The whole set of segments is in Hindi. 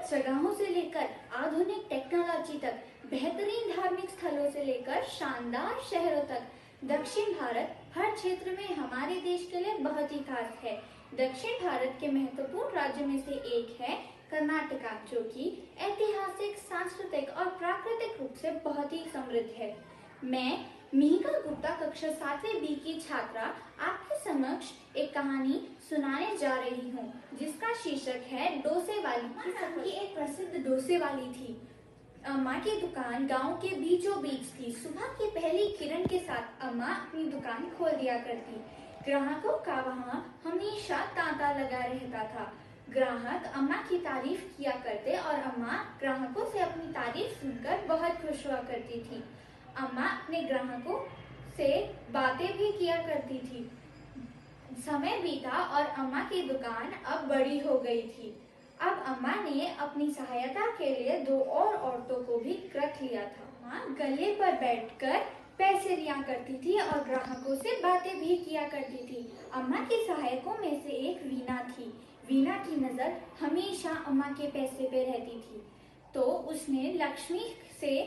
खूबसूरत जगहों से लेकर आधुनिक टेक्नोलॉजी तक, बेहतरीन धार्मिक स्थलों से लेकर शानदार शहरों तक, दक्षिण भारत हर क्षेत्र में हमारे देश के लिए बहुत ही खास है। दक्षिण भारत के महत्वपूर्ण राज्यों में से एक है कर्नाटका, जो कि ऐतिहासिक, सांस्कृतिक और प्राकृतिक रूप से बहुत ही समृद्ध है। मैं मिहिका गुप्ता, कक्षा 7वीं बी की छात्रा, आपके समक्ष एक कहानी सुनाने जा रही हूँ, जिसका शीर्षक है डोसे वाली। की एक प्रसिद्ध डोसे वाली थी। अम्मा की दुकान गांव के बीचों बीच थी। सुबह की पहली किरण के साथ अम्मा अपनी दुकान खोल दिया करती। ग्राहकों का वहाँ हमेशा तांता लगा रहता था। ग्राहक अम्मा की तारीफ किया करते और अम्मा ग्राहकों से अपनी तारीफ सुनकर बहुत खुश हुआ करती थी। अम्मा अपने ग्राहकों से बातें भी किया करती थी। समय बीता और अम्मा की दुकान अब बड़ी हो गई थी। अब अम्मा ने अपनी सहायता के लिए 2 और औरतों को भी रख लिया था। अम्मा गले पर बैठकर पैसे लिया करती थी और ग्राहकों से बातें भी किया करती थी। अम्मा की सहायकों में से एक वीना थी। वीना की नजर हमेशा अम्मा के पैसे पे रहती थी, तो उसने लक्ष्मी से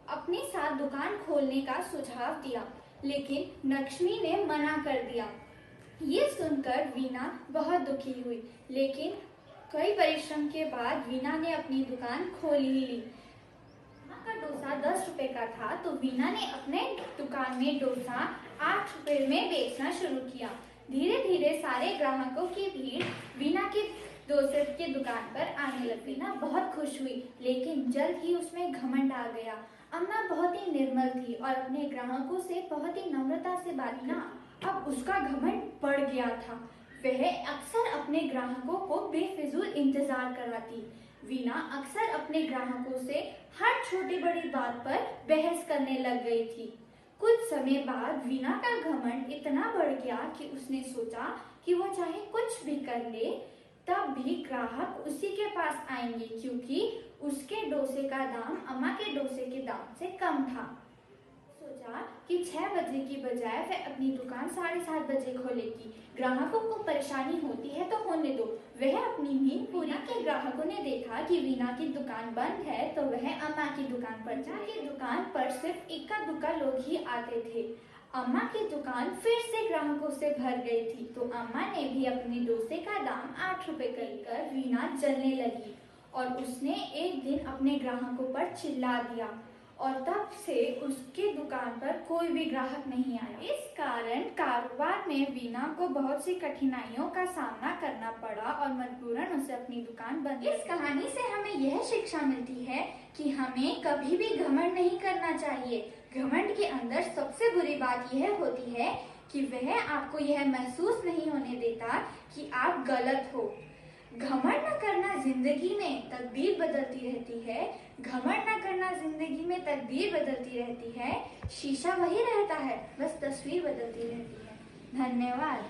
अपने साथ दुकान खोलने का सुझाव दिया, लेकिन लक्ष्मी ने मना कर दिया। ये सुनकर वीना बहुत दुखी हुई, लेकिन कई परिश्रम के बाद वीना ने अपनी दुकान खोल ही ली। अम्मा का डोसा 10 रुपए का था, तो वीना ने अपने दुकान में डोसा 8 रुपए में बेचना शुरू किया। धीरे धीरे सारे ग्राहकों की भीड़ वीना के डोसे की दुकान पर आने लगी। वीना बहुत खुश हुई, लेकिन जल्द ही उसमें घमंड आ गया। अम्मा बहुत ही निर्मल थी और अपने ग्राहकों से बहुत ही नम्रता से बात की। अब उसका घमंड बढ़ गया था। वह अक्सर अपने ग्राहकों को बेफिजूल इंतजार कराती। वीना अक्सर अपने ग्राहकों से हर छोटी बड़ी बात पर बहस करने लग गई थी। कुछ समय बाद वीना का घमंड इतना बढ़ गया कि उसने सोचा कि वो चाहे कुछ भी कर ले, तब भी ग्राहक उसी के पास आएंगे, क्योंकि उसके डोसे का दाम अम्मा के डोसे के दाम से कम था। सोचा कि 6 बजे की बजाय वह अपनी दुकान 7:30 बजे खोलेगी। ग्राहकों को परेशानी होती है तो होने दो। वह अपनी नींद पूरी की। ग्राहकों ने देखा कि वीना की दुकान बंद है, तो वह अम्मा की दुकान पर जाके दुकान पर सिर्फ इक्का दुक्का लोग ही आते थे। अम्मा की दुकान फिर से ग्राहकों से भर गई थी, तो अम्मा ने भी अपने डोसे का दाम 8 रुपए कर वीना जलने लगी और उसने एक दिन अपने ग्राहकों पर चिल्ला दिया और तब से उसके दुकान पर कोई भी ग्राहक नहीं आया। इस कारण कारोबार में वीना को बहुत सी कठिनाइयों का सामना करना पड़ा और मजबूरन उसे अपनी दुकान बंद। इस कहानी से हमें यह शिक्षा मिलती है कि हमें कभी भी घमंड नहीं करना चाहिए। घमंड के अंदर सबसे बुरी बात यह होती है कि वह आपको यह महसूस नहीं होने देता कि आप गलत हो। घमंड न करना जिंदगी में तकदीर बदलती रहती है। घमंड न करना जिंदगी में तकदीर बदलती रहती है। शीशा वही रहता है, बस तस्वीर बदलती रहती है। धन्यवाद।